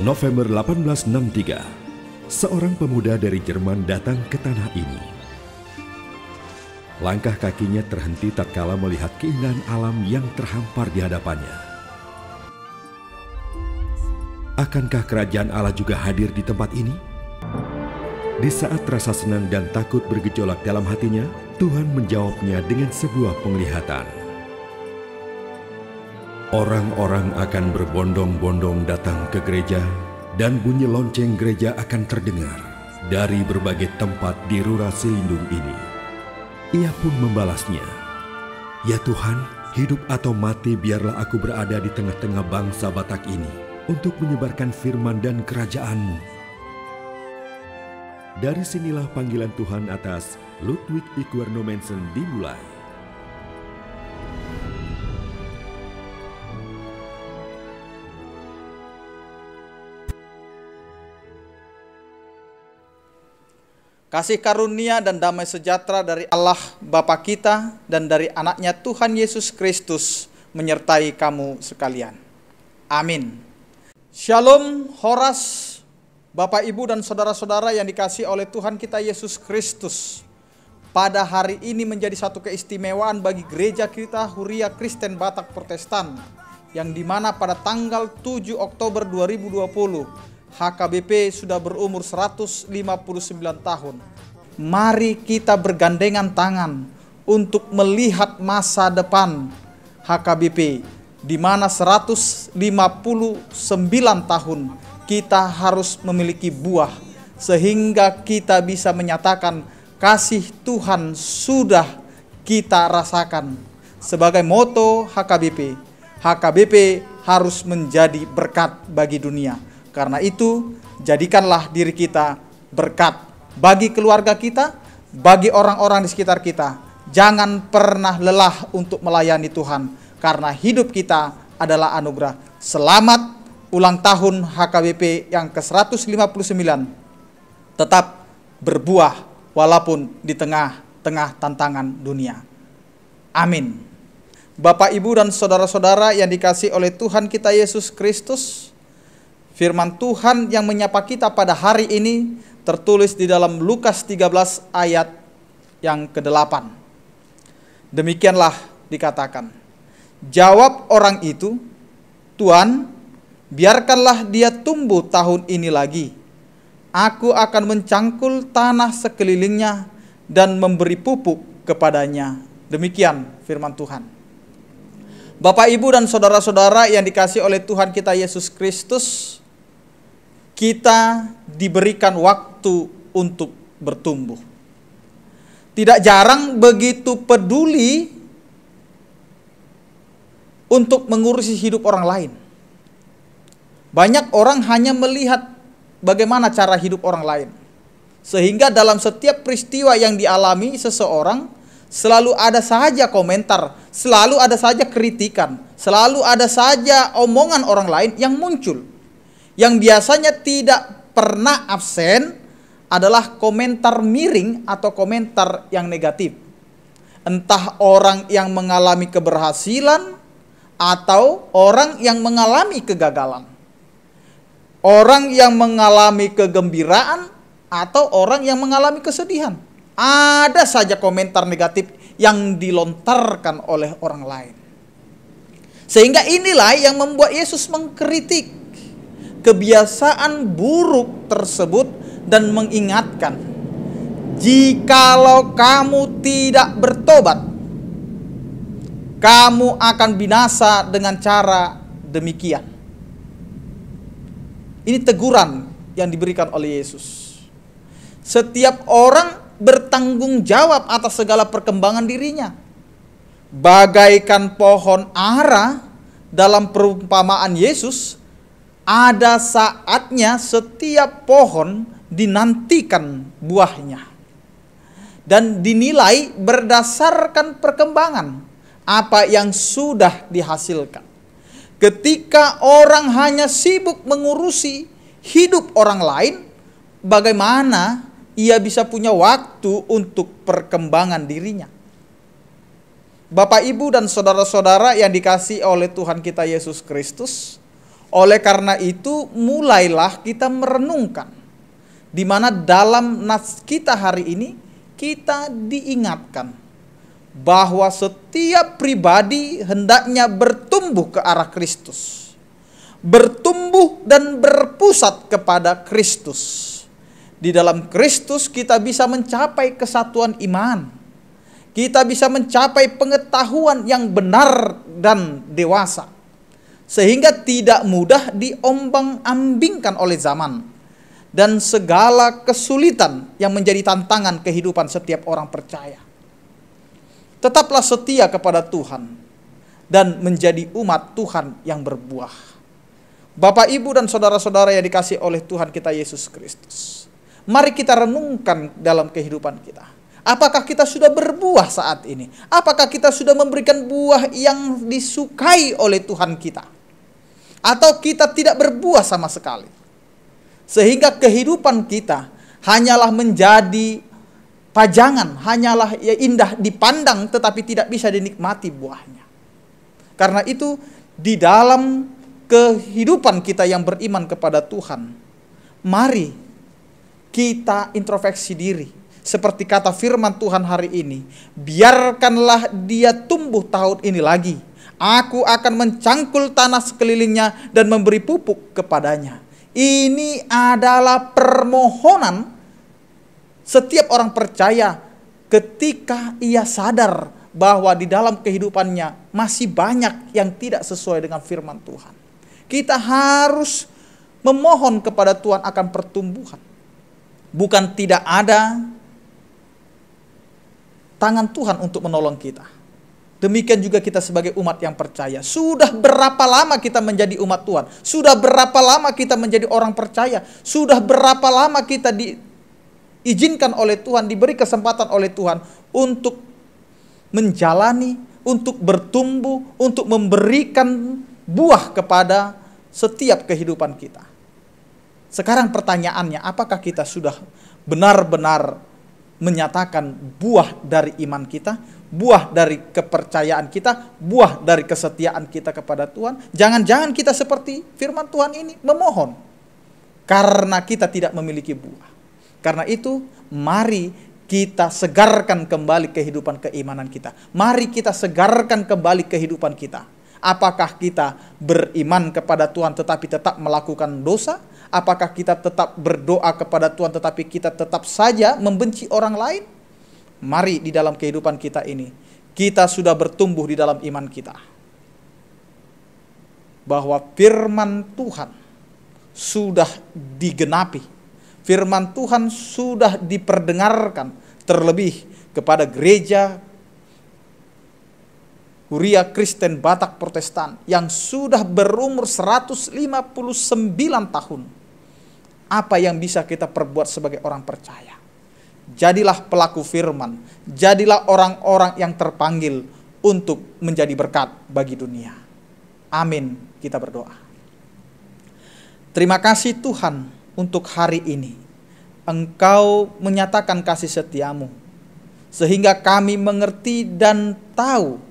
November 1863, seorang pemuda dari Jerman datang ke tanah ini. Langkah kakinya terhenti tatkala melihat keindahan alam yang terhampar di hadapannya. Akankah kerajaan Allah juga hadir di tempat ini? Di saat rasa senang dan takut bergejolak dalam hatinya, Tuhan menjawabnya dengan sebuah penglihatan. Orang-orang akan berbondong-bondong datang ke gereja, dan bunyi lonceng gereja akan terdengar dari berbagai tempat di Rura Selindung ini. Ia pun membalasnya, "Ya Tuhan, hidup atau mati biarlah aku berada di tengah-tengah bangsa Batak ini untuk menyebarkan firman dan kerajaan-Mu." Dari sinilah panggilan Tuhan atas Ludwig Iguarnomensen dimulai. Kasih karunia dan damai sejahtera dari Allah Bapa kita dan dari anaknya Tuhan Yesus Kristus menyertai kamu sekalian. Amin. Shalom, Horas, Bapak, Ibu, dan saudara-saudara yang dikasihi oleh Tuhan kita Yesus Kristus. Pada hari ini menjadi satu keistimewaan bagi gereja kita Huria Kristen Batak Protestan, yang dimana pada tanggal 7 Oktober 2020 HKBP sudah berumur 159 tahun. Mari kita bergandengan tangan untuk melihat masa depan HKBP, di mana 159 tahun kita harus memiliki buah, sehingga kita bisa menyatakan kasih Tuhan sudah kita rasakan. Sebagai moto HKBP, HKBP harus menjadi berkat bagi dunia. Karena itu, jadikanlah diri kita berkat bagi keluarga kita, bagi orang-orang di sekitar kita. Jangan pernah lelah untuk melayani Tuhan, karena hidup kita adalah anugerah. Selamat ulang tahun HKBP yang ke-159. Tetap berbuah walaupun di tengah-tengah tantangan dunia. Amin. Bapak, Ibu, dan saudara-saudara yang dikasihi oleh Tuhan kita Yesus Kristus, firman Tuhan yang menyapa kita pada hari ini tertulis di dalam Lukas 13 ayat yang ke-8. Demikianlah dikatakan, jawab orang itu, "Tuan, biarkanlah dia tumbuh tahun ini lagi. Aku akan mencangkul tanah sekelilingnya dan memberi pupuk kepadanya." Demikian firman Tuhan. Bapak, Ibu, dan saudara-saudara yang dikasihi oleh Tuhan kita Yesus Kristus, kita diberikan waktu untuk bertumbuh. Tidak jarang begitu peduli untuk mengurusi hidup orang lain. Banyak orang hanya melihat bagaimana cara hidup orang lain. Sehingga dalam setiap peristiwa yang dialami seseorang, selalu ada saja komentar, selalu ada saja kritikan, selalu ada saja omongan orang lain yang muncul. Yang biasanya tidak pernah absen adalah komentar miring atau komentar yang negatif. Entah orang yang mengalami keberhasilan atau orang yang mengalami kegagalan. Orang yang mengalami kegembiraan atau orang yang mengalami kesedihan. Ada saja komentar negatif yang dilontarkan oleh orang lain. Sehingga inilah yang membuat Yesus mengkritik kebiasaan buruk tersebut dan mengingatkan, jikalau kamu tidak bertobat, kamu akan binasa dengan cara demikian. Ini teguran yang diberikan oleh Yesus. Setiap orang bertanggung jawab atas segala perkembangan dirinya. Bagaikan pohon ara dalam perumpamaan Yesus, ada saatnya setiap pohon dinantikan buahnya dan dinilai berdasarkan perkembangan apa yang sudah dihasilkan. Ketika orang hanya sibuk mengurusi hidup orang lain, bagaimana ia bisa punya waktu untuk perkembangan dirinya? Bapak, Ibu, dan saudara-saudara yang dikasihi oleh Tuhan kita Yesus Kristus, Oleh karena itu, mulailah kita merenungkan, di mana dalam nas kita hari ini kita diingatkan bahwa setiap pribadi hendaknya bertumbuh ke arah Kristus, bertumbuh dan berpusat kepada Kristus. Di dalam Kristus kita bisa mencapai kesatuan iman, kita bisa mencapai pengetahuan yang benar dan dewasa, sehingga tidak mudah diombang-ambingkan oleh zaman dan segala kesulitan yang menjadi tantangan kehidupan setiap orang percaya. Tetaplah setia kepada Tuhan dan menjadi umat Tuhan yang berbuah. Bapak, Ibu, dan saudara-saudara yang dikasihi oleh Tuhan kita Yesus Kristus, mari kita renungkan dalam kehidupan kita. Apakah kita sudah berbuah saat ini? Apakah kita sudah memberikan buah yang disukai oleh Tuhan kita? Atau kita tidak berbuah sama sekali? Sehingga kehidupan kita hanyalah menjadi pajangan, hanyalah indah dipandang tetapi tidak bisa dinikmati buahnya. Karena itu di dalam kehidupan kita yang beriman kepada Tuhan, mari kita introspeksi diri. Seperti kata firman Tuhan hari ini, biarkanlah dia tumbuh tahun ini lagi. Aku akan mencangkul tanah sekelilingnya dan memberi pupuk kepadanya. Ini adalah permohonan setiap orang percaya ketika ia sadar bahwa di dalam kehidupannya masih banyak yang tidak sesuai dengan firman Tuhan. Kita harus memohon kepada Tuhan akan pertumbuhan. Bukan tidak ada tangan Tuhan untuk menolong kita. Demikian juga kita sebagai umat yang percaya. Sudah berapa lama kita menjadi umat Tuhan? Sudah berapa lama kita menjadi orang percaya? Sudah berapa lama kita diizinkan oleh Tuhan, diberi kesempatan oleh Tuhan untuk menjalani, untuk bertumbuh, untuk memberikan buah kepada setiap kehidupan kita. Sekarang pertanyaannya, apakah kita sudah benar-benar menyatakan buah dari iman kita, buah dari kepercayaan kita, buah dari kesetiaan kita kepada Tuhan? Jangan-jangan kita seperti firman Tuhan ini memohon karena kita tidak memiliki buah. Karena itu, mari kita segarkan kembali kehidupan keimanan kita. Mari kita segarkan kembali kehidupan kita. Apakah kita beriman kepada Tuhan tetapi tetap melakukan dosa? Apakah kita tetap berdoa kepada Tuhan tetapi kita tetap saja membenci orang lain? Mari di dalam kehidupan kita ini, kita sudah bertumbuh di dalam iman kita. Bahwa firman Tuhan sudah digenapi. Firman Tuhan sudah diperdengarkan, terlebih kepada gereja Huria Kristen Batak Protestan yang sudah berumur 159 tahun. Apa yang bisa kita perbuat sebagai orang percaya? Jadilah pelaku firman, jadilah orang-orang yang terpanggil untuk menjadi berkat bagi dunia. Amin, kita berdoa. Terima kasih Tuhan untuk hari ini. Engkau menyatakan kasih setiamu, sehingga kami mengerti dan tahu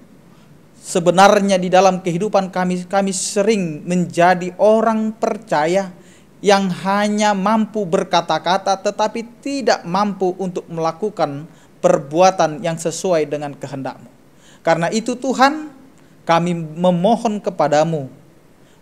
sebenarnya di dalam kehidupan kami sering menjadi orang percaya yang hanya mampu berkata-kata tetapi tidak mampu untuk melakukan perbuatan yang sesuai dengan kehendak-Mu. Karena itu Tuhan, kami memohon kepadamu,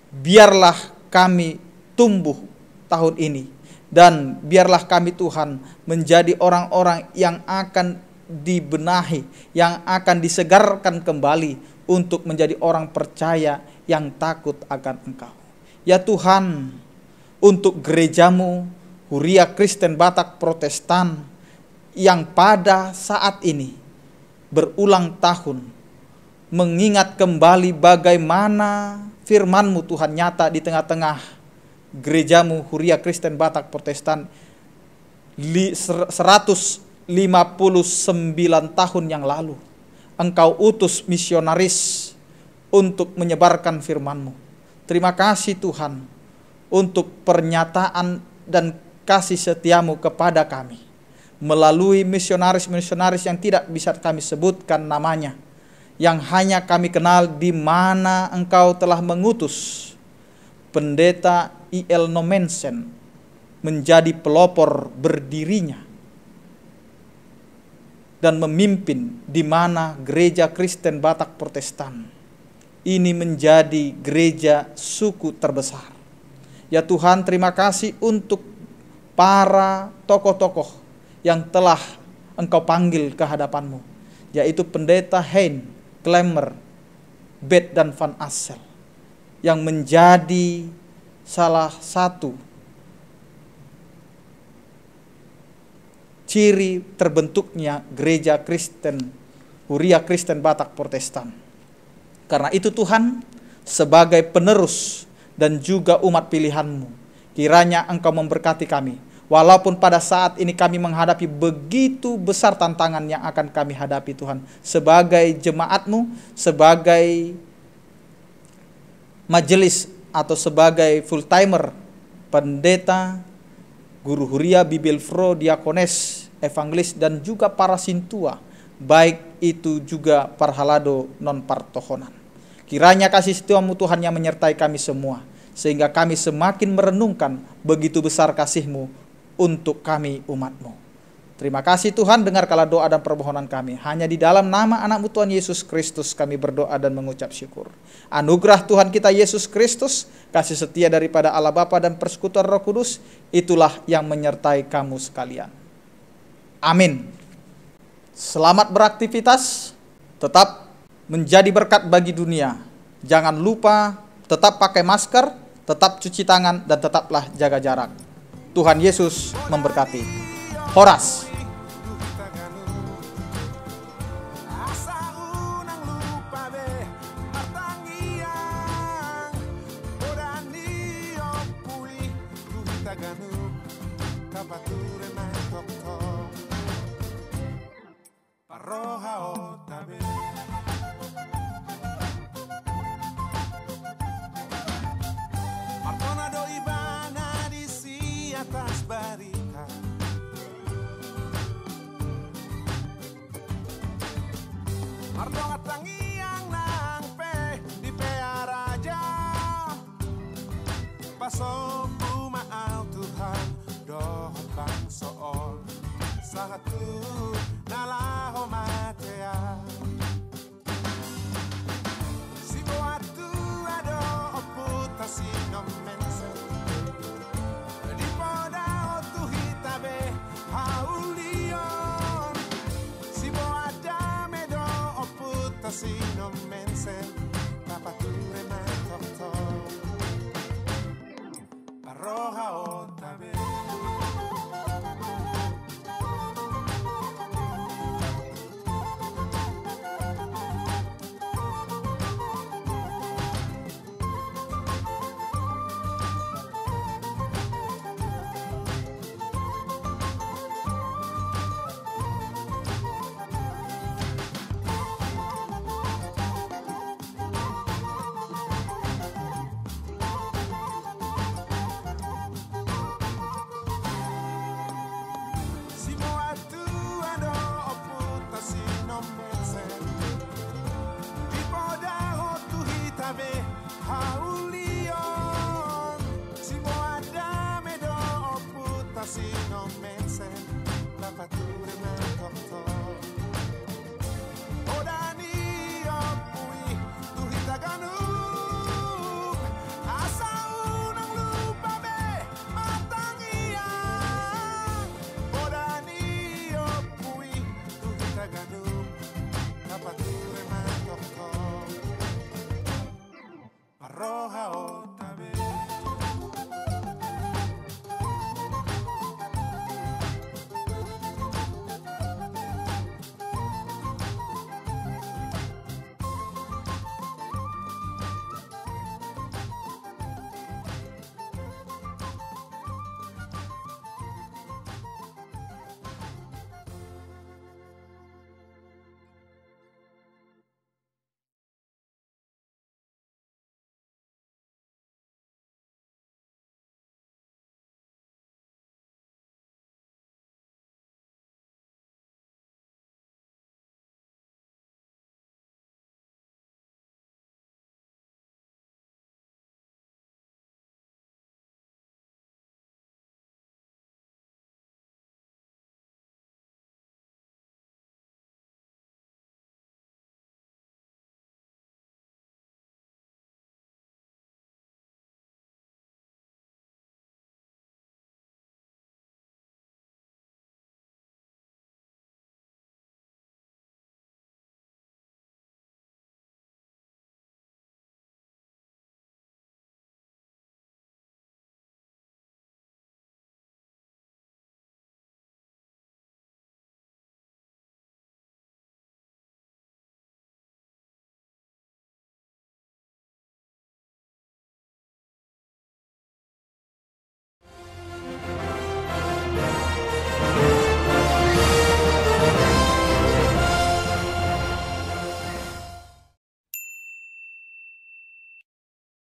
biarlah kami tumbuh tahun ini, dan biarlah kami Tuhan menjadi orang-orang yang akan dibenahi, yang akan disegarkan kembali untuk menjadi orang percaya yang takut akan Engkau. Ya Tuhan, untuk gerejamu Huria Kristen Batak Protestan yang pada saat ini berulang tahun mengingat kembali bagaimana firman-Mu Tuhan nyata di tengah-tengah gerejamu Huria Kristen Batak Protestan 159 tahun yang lalu. Engkau utus misionaris untuk menyebarkan firman-Mu. Terima kasih Tuhan untuk pernyataan dan kasih setiamu kepada kami. Melalui misionaris-misionaris yang tidak bisa kami sebutkan namanya, yang hanya kami kenal di mana Engkau telah mengutus Pendeta I.L. Nomensen menjadi pelopor berdirinya dan memimpin di mana gereja Kristen Batak Protestan ini menjadi gereja suku terbesar. Ya Tuhan, terima kasih untuk para tokoh-tokoh yang telah Engkau panggil ke hadapan-Mu, yaitu Pendeta Hein, Klemmer, Bet dan Van Assel, yang menjadi salah satu ciri terbentuknya gereja Kristen, Huria Kristen Batak Protestan. Karena itu Tuhan, sebagai penerus dan juga umat pilihan-Mu, kiranya Engkau memberkati kami. Walaupun pada saat ini kami menghadapi begitu besar tantangan yang akan kami hadapi Tuhan. Sebagai jemaat-Mu, sebagai majelis atau sebagai full timer, pendeta, guru huria, bibilfro, diakones, evangelis, dan juga para sintua, baik itu juga parhalado non partohonan. Kiranya kasih setia-Mu Tuhan yang menyertai kami semua, sehingga kami semakin merenungkan begitu besar kasih-Mu untuk kami umat-Mu. Terima kasih Tuhan, dengarkanlah doa dan permohonan kami. Hanya di dalam nama anak-Mu Tuhan Yesus Kristus kami berdoa dan mengucap syukur. Anugerah Tuhan kita Yesus Kristus, kasih setia daripada Allah Bapa dan persekutuan Roh Kudus, itulah yang menyertai kamu sekalian. Amin. Selamat beraktivitas, tetap menjadi berkat bagi dunia. Jangan lupa tetap pakai masker, tetap cuci tangan, dan tetaplah jaga jarak. Tuhan Yesus memberkati. Horas. Roh